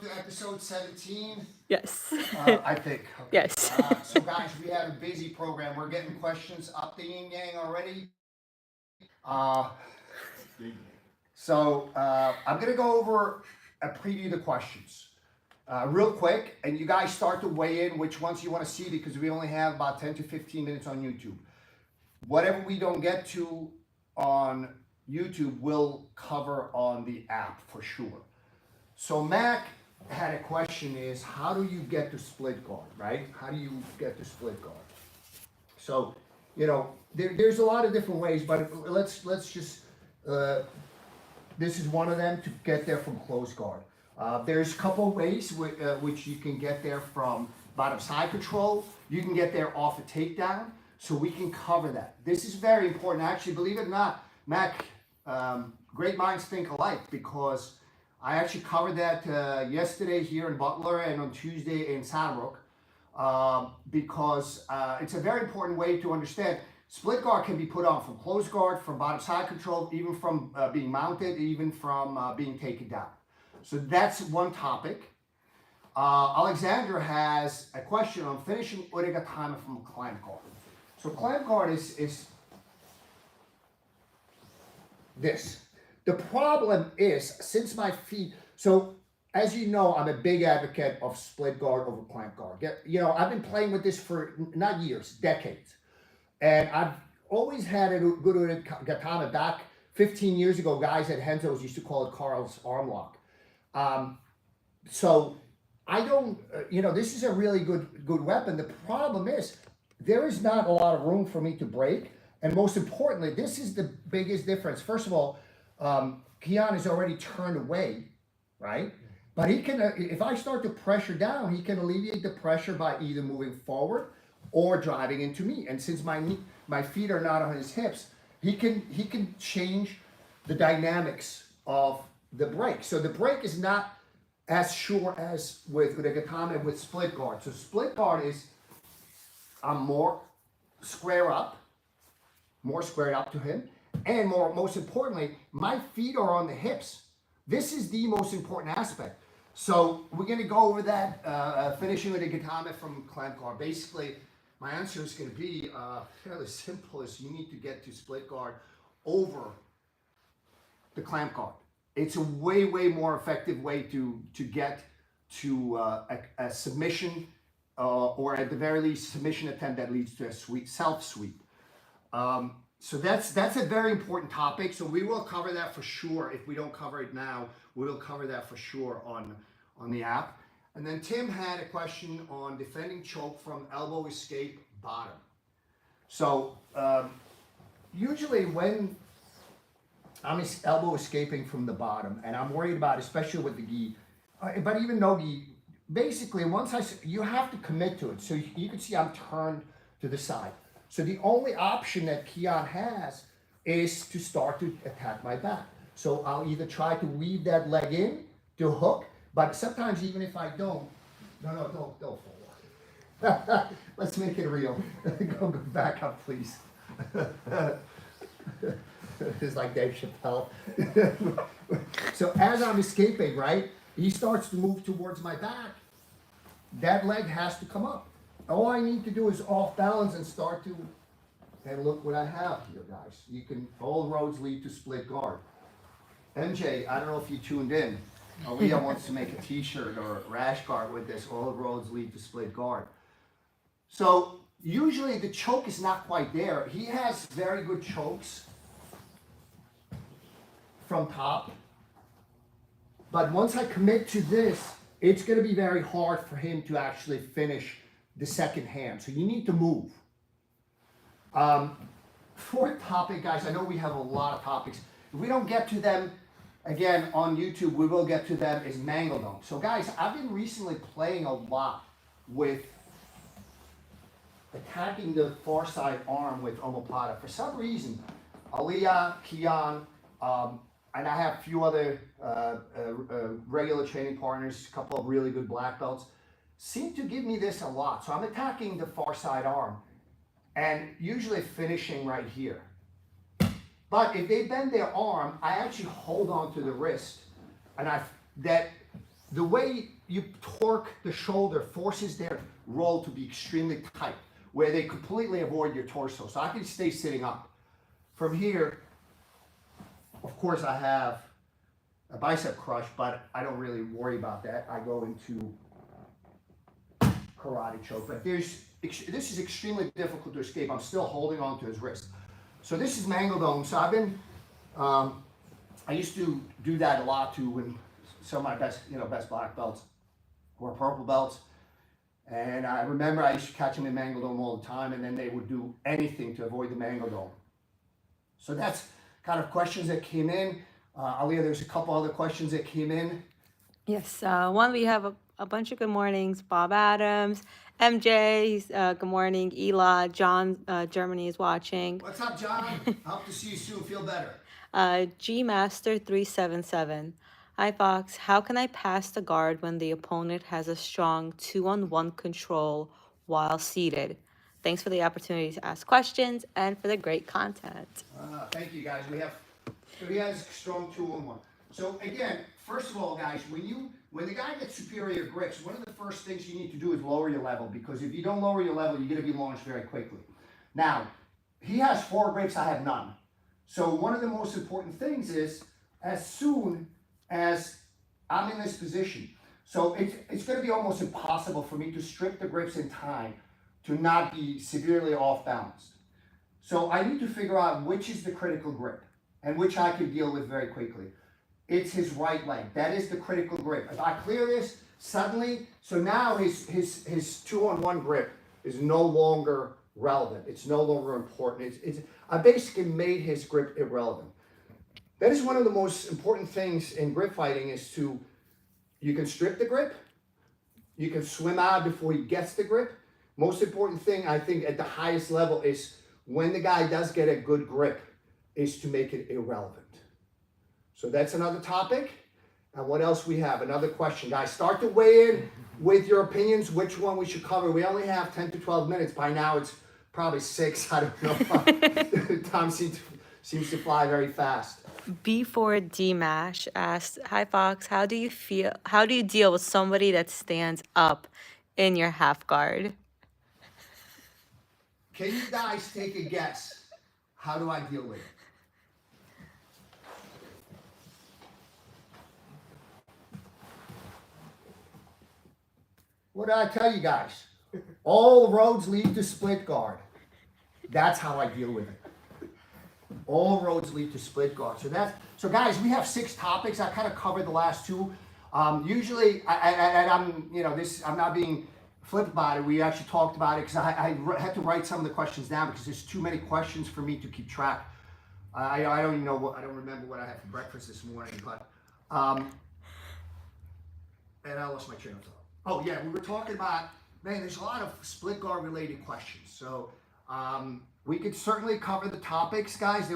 to episode 17. Yes. I think. Okay. Yes. So guys, we have a busy program. We're getting questions up the yin yang already. I'm gonna go over a preview of the questions real quick, and you guys start to weigh in which ones you want to see because we only have about 10 to 15 minutes on YouTube. Whatever we don't get to on YouTube, we'll cover on the app for sure. So Mac had a question is, how do you get to split guard, right? How do you get to split guard? So, you know, there's a lot of different ways, but let's just, this is one of them to get there from close guard. There's a couple of ways which you can get there from bottom side control. You can get there off a takedown, so we can cover that. This is very important. Actually, believe it or not, Mac, great minds think alike, because I actually covered that yesterday here in Butler and on Tuesday in Saddlebrook, because it's a very important way to understand. Split guard can be put on from close guard, from bottom side control, even from being mounted, even from being taken down. So that's one topic. Alexandra has a question on finishing Urigatame from a clamp guard. So clamp guard is this. The problem is, since my feet, so as you know, I'm a big advocate of split guard over clamp guard. You know, I've been playing with this for not years, decades. And I've always had a good Urigatame. Back 15 years ago, guys at Renzo's used to call it Karel's arm lock. So I don't, you know, this is a really good weapon. The problem is, there is not a lot of room for me to break. And most importantly, this is the biggest difference. First of all, Kian is already turned away, right? But he can, if I start to pressure down, he can alleviate the pressure by either moving forward or driving into me. And since my feet are not on his hips, he can change the dynamics of the break. So the break is not as sure as with Urigatame with split guard. So split guard is, I'm more squared up to him. And most importantly, my feet are on the hips. This is the most important aspect. So we're going to go over that, finishing with a Urigatame from clamp guard. Basically, my answer is going to be fairly simple: is you need to get to split guard over the clamp guard. It's a way more effective way to get to a submission, or at the very least, submission attempt that leads to a self sweep. So that's a very important topic. So we will cover that for sure. If we don't cover it now, we will cover that for sure on the app. And then Tim had a question on defending choke from elbow escape bottom. So usually when I'm elbow escaping from the bottom, and I'm worried about, especially with the gi, but even no-gi, basically once you have to commit to it. So you can see I'm turned to the side. So the only option that Kian has is to start to attack my back. So I'll either try to weave that leg in to hook, but sometimes even if I don't, don't fall. Let's make it real. Go back up, please. It's like Dave Chappelle. So as I'm escaping, right, he starts to move towards my back. That leg has to come up. All I need to do is off balance and start to, and look what I have here, guys. You can, all roads lead to split guard. MJ, I don't know if you tuned in. Aaliyah wants to make a t-shirt or a rash guard with this, all roads lead to split guard. So usually the choke is not quite there. He has very good chokes from top. But once I commit to this, it's going to be very hard for him to actually finish the second hand. So you need to move. Fourth topic, guys, I know we have a lot of topics. If we don't get to them, again, on YouTube, we will get to them, is Mangledome. So guys, I've been recently playing a lot with attacking the far side arm with omoplata. For some reason, Aliyah, Kian, and I have a few other regular training partners, a couple of really good black belts, seem to give me this a lot. So I'm attacking the far side arm and usually finishing right here. But if they bend their arm, I actually hold on to the wrist, and the way you torque the shoulder forces their roll to be extremely tight, where they completely avoid your torso. So I can stay sitting up. From here, of course, I have a bicep crush, but I don't really worry about that. I go into karate choke, but this is extremely difficult to escape. I'm still holding on to his wrist. So this is Mangledome. So I've been, I used to do that a lot too when some of my best black belts were purple belts. And I remember I used to catch them in Mangledome all the time, and then they would do anything to avoid the Mangledome. So that's kind of questions that came in. Aliyah, there's a couple other questions that came in. Yes, one, we have a bunch of good mornings. Bob Adams, MJ, good morning. Ela, John, Germany is watching. What's up, John? Hope to see you soon. Feel better. G Master 377. Hi Fox, how can I pass the guard when the opponent has a strong 2-on-1 control while seated? Thanks for the opportunity to ask questions and for the great content. Thank you, guys. He has strong 2-on-1. So again, first of all, guys, when the guy gets superior grips, one of the first things you need to do is lower your level, because if you don't lower your level, you're going to be launched very quickly. Now, he has 4 grips, I have none. So one of the most important things is, as soon as I'm in this position, so it's going to be almost impossible for me to strip the grips in time to not be severely off balance. So I need to figure out which is the critical grip and which I can deal with very quickly. It's his right leg. That is the critical grip. If I clear this suddenly, so now his 2-on-1 grip is no longer relevant. It's no longer important. I basically made his grip irrelevant. That is one of the most important things in grip fighting, is you can strip the grip, you can swim out before he gets the grip. Most important thing, I think, at the highest level is when the guy does get a good grip, is to make it irrelevant. So that's another topic. And what else we have? Another question. Guys, start to weigh in with your opinions, which one we should cover. We only have 10 to 12 minutes. By now it's probably 6. I don't know. Time seems to fly very fast. B4D-Mash asked, hi Fox, how do you deal with somebody that stands up in your half guard? Can you guys take a guess? How do I deal with it? What did I tell you guys? All roads lead to split guard. That's how I deal with it. All roads lead to split guard. So guys, we have 6 topics. I kind of covered the last 2. Usually, I'm not being flip about it. We actually talked about it because I had to write some of the questions down because there's too many questions for me to keep track. I don't even know I don't remember what I had for breakfast this morning, but and I lost my train of thought. Oh yeah, we were talking about, man, there's a lot of split guard related questions. So we could certainly cover the topics, guys.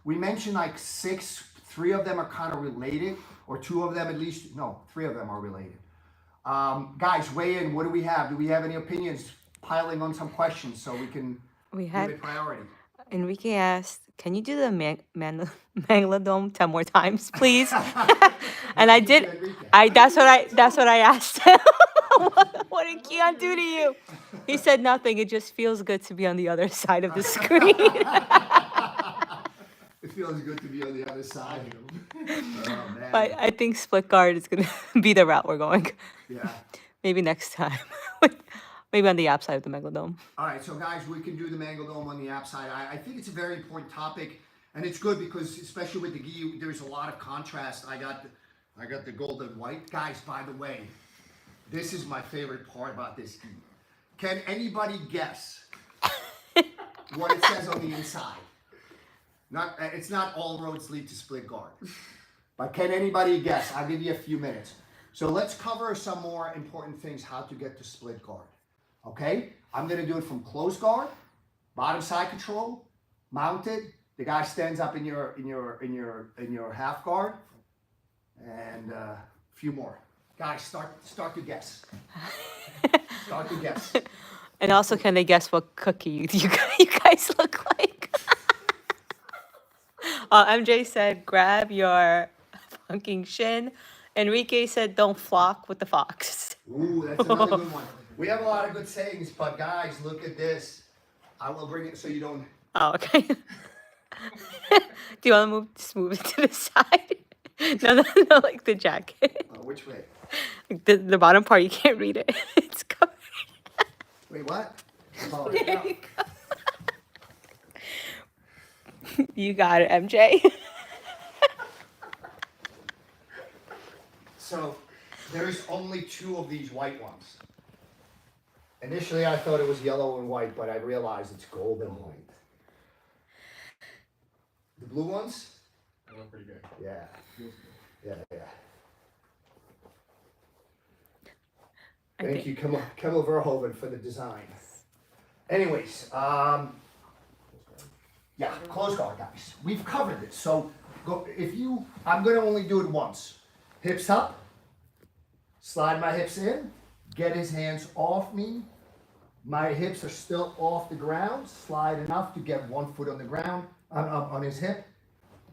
We mentioned like 6, 3 of them are kind of related, or 2 of them at least. No, 3 of them are related. Guys, weigh in. What do we have? Do we have any opinions? Piling on some questions so we can give it priority. Enrique asked, can you do the Mangledome 10 more times, please? And I did. That's what I asked him. What did Keon do to you? He said nothing. It just feels good to be on the other side of the screen. It feels good to be on the other side. Oh, man. But I think split guard is going to be the route we're going. Yeah. Maybe next time. Maybe on the app side of the Mangledome. All right, so guys, we can do the Mangledome on the app side. I think it's a very important topic, and it's good because, especially with the gi, there's a lot of contrast. I got the gold and white. Guys, by the way, this is my favorite part about this gi. Can anybody guess what it says on the inside? It's not all roads lead to split guard. But can anybody guess? I'll give you a few minutes. So let's cover some more important things, how to get to split guard. Okay? I'm going to do it from close guard, bottom side control, mounted. The guy stands up in your half guard, and a few more. Guys, start to guess. Start to guess. And also, can they guess what cookie you guys look like? MJ said, grab your fucking shin Enrique said, "Don't flock with the fox." Ooh, that's another good one. We have a lot of good sayings, but guys, look at this. I will bring it so you don't. Oh, okay. Do you want to just move it to the side? No, like the jacket. Which way? Like the bottom part, you can't read it. It's covered. Wait, what? Oh, There you go. You got it, MJ. So, there's only 2 of these white ones. Initially, I thought it was yellow and white, but I realized it's gold and white. The blue ones? They look pretty good. Yeah. Yeah. Thank you, Kemal Verhoeven, for the design. Anyways, yeah, close guard, guys. We've covered this. So, I'm gonna only do it once. Hips up, slide my hips in, get his hands off me. My hips are still off the ground, slide enough to get 1 foot on the ground, on his hip,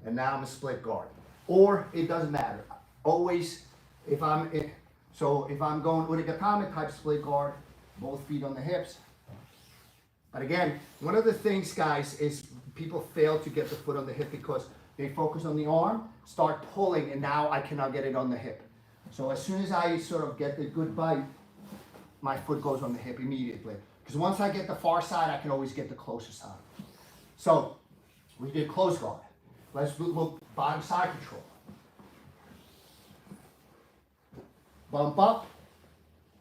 and now I'm a split guard. Or, it doesn't matter. Always, if I'm going Urigatame type split guard, both feet on the hips. But again, one of the things, guys, is people fail to get the foot on the hip because they focus on the arm, start pulling, and now I cannot get it on the hip. So as soon as I sort of get the good bite, my foot goes on the hip immediately. Because once I get the far side, I can always get the closer side. So we did close guard. Let's look bottom side control. Bump up,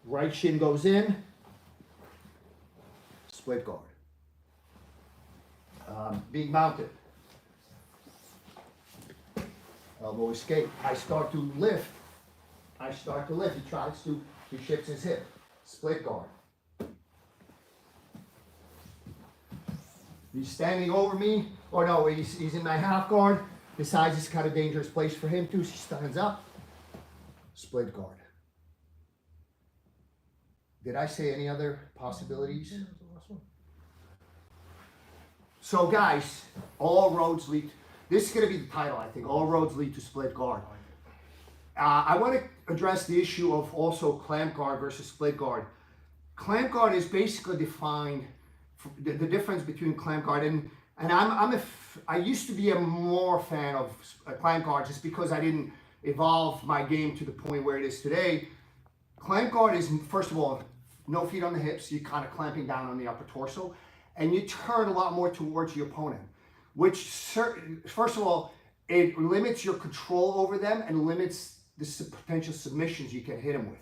right shin goes in, split guard. Being mounted. Elbow escape. I start to lift. He shifts his hip. Split guard. He's standing over me, or no, he's in my half guard. Besides, it's kind of dangerous place for him too. So he stands up. Split guard. Did I say any other possibilities? Yeah, that's the last one. So guys, all roads lead. This is going to be the title, I think. All roads lead to split guard. I want to address the issue of also clamp guard versus split guard. Clamp guard is basically defined the difference between clamp guard and I used to be a more fan of clamp guard just because I didn't evolve my game to the point where it is today. Clamp guard is, first of all, no feet on the hips. You're kind of clamping down on the upper torso, and you turn a lot more towards your opponent, which, first of all, it limits your control over them and limits the potential submissions you can hit them with.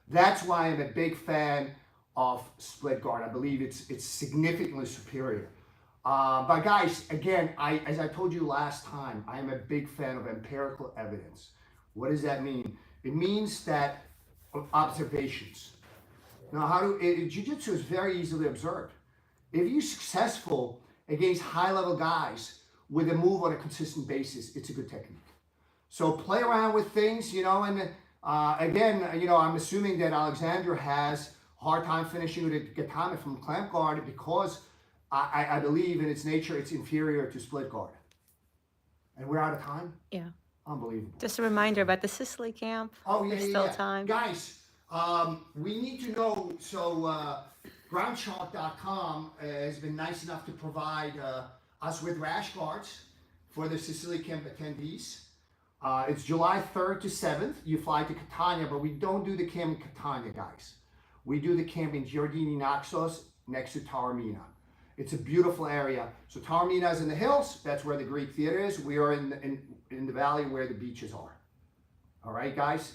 That's why I'm a big fan of split guard. I believe it's significantly superior. But guys, again, as I told you last time, I am a big fan of empirical evidence. What does that mean? It means that observations. Now, Jiu-Jitsu is very easily observed. If you're successful against high-level guys with a move on a consistent basis, it's a good technique. So play around with things, and again, I'm assuming that Alexander has a hard time finishing with a gatame from clamp guard because I believe in its nature it's inferior to split guard. And we're out of time? Yeah. Unbelievable. Just a reminder about the Sicily camp. Oh, yeah, There's yeah, still yeah. time. Guys, we need to know, so groundchalk.com has been nice enough to provide us with rash guards for the Sicily camp attendees. It's July 3rd to 7th. You fly to Catania, but we don't do the camp in Catania, guys. We do the camp in Giardini Naxos next to Taormina. It's a beautiful area. So Taormina is in the hills. That's where the Greek theater is. We are in the valley where the beaches are. All right, guys.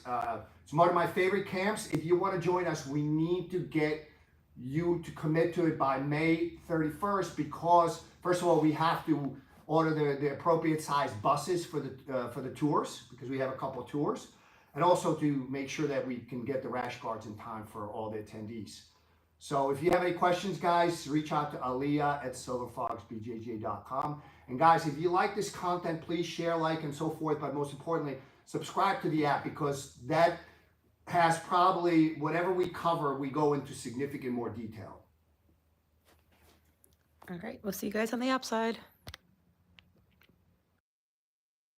It's one of my favorite camps. If you want to join us, we need to get you to commit to it by May 31st because, first of all, we have to order the appropriate size buses for the tours because we have a couple of tours, and also to make sure that we can get the rash guards in time for all the attendees. So if you have any questions, guys, reach out to Aliyah at silverfoxbjj.com. And guys, if you like this content, please share, like, and so forth. But most importantly, subscribe to the app because that has probably whatever we cover, we go into significant more detail. All right. We'll see you guys on the outside.